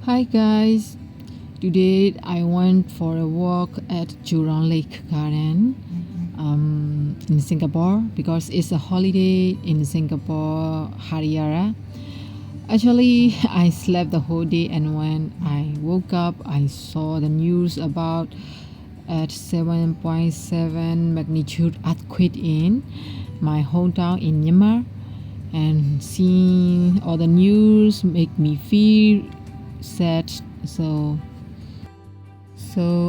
Hi guys, today I went for a walk at Jurong Lake Garden in Singapore because it's a holiday in Singapore, Hari. Actually, I slept the whole day, and when I woke up, I saw the news about at 7.7 magnitude earthquake in my hometown in Myanmar, and seeing all the news make me feel sad. So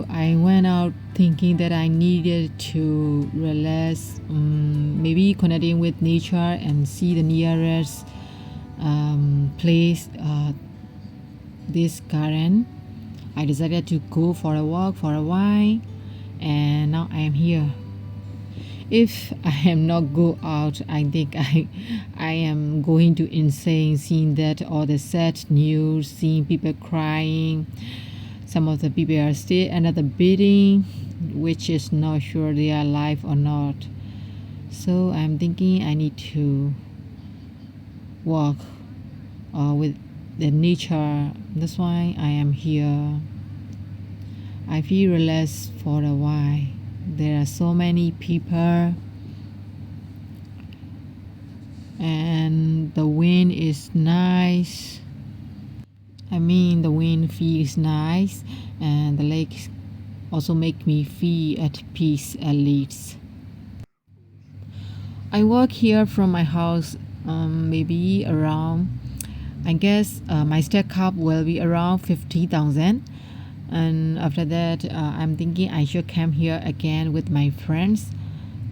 I went out thinking that I needed to relax, maybe connecting with nature and see the nearest place, this garden. I decided to go for a walk for a while, and now I am here. If I am not go out, I think I am going to insane, seeing that all the sad news, seeing people crying. Some of the people are still under the building, which is not sure they are alive or not. So I'm thinking I need to walk with the nature. That's why I am here. I feel relaxed for a while. There are so many people, and the wind is nice. The wind feels nice, and the lake also make me feel at peace at least. I walk here from my house, maybe around, I guess my step count will be around 50,000. And after that, I'm thinking I should camp here again with my friends.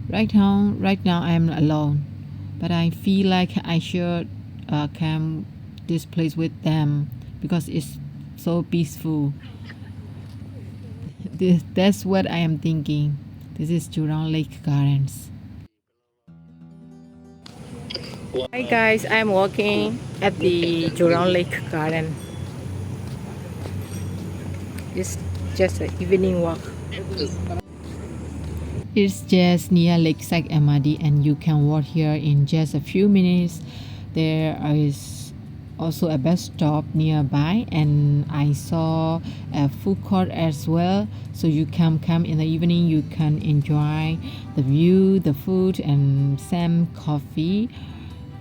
Right now I'm alone, but I feel like I should camp this place with them because it's so peaceful. That's what I am thinking. This is Jurong Lake Gardens. Hi guys, I'm walking at the Jurong Lake Garden. It's just an evening walk. It's just near Lakeside MRD, and you can walk here in just a few minutes. There is also a bus stop nearby, and I saw a food court as well. So you can come in the evening, you can enjoy the view, the food, and some coffee.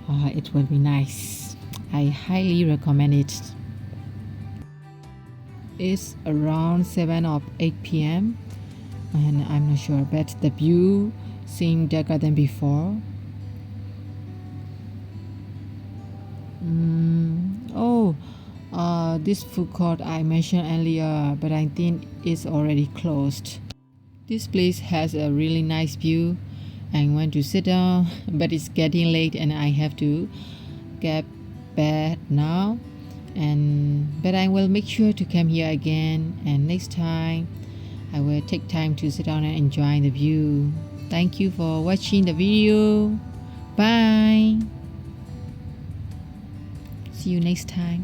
It will be nice. I highly recommend it. It's around 7 or 8 p.m. and I'm not sure, but the view seemed darker than before. This food court I mentioned earlier, but I think it's already closed. This place has a really nice view. I want to sit down, but it's getting late and I have to get bed now. But I will make sure to come here again, and next time I will take time to sit down and enjoy the view. Thank you for watching the video. Bye. See you next time.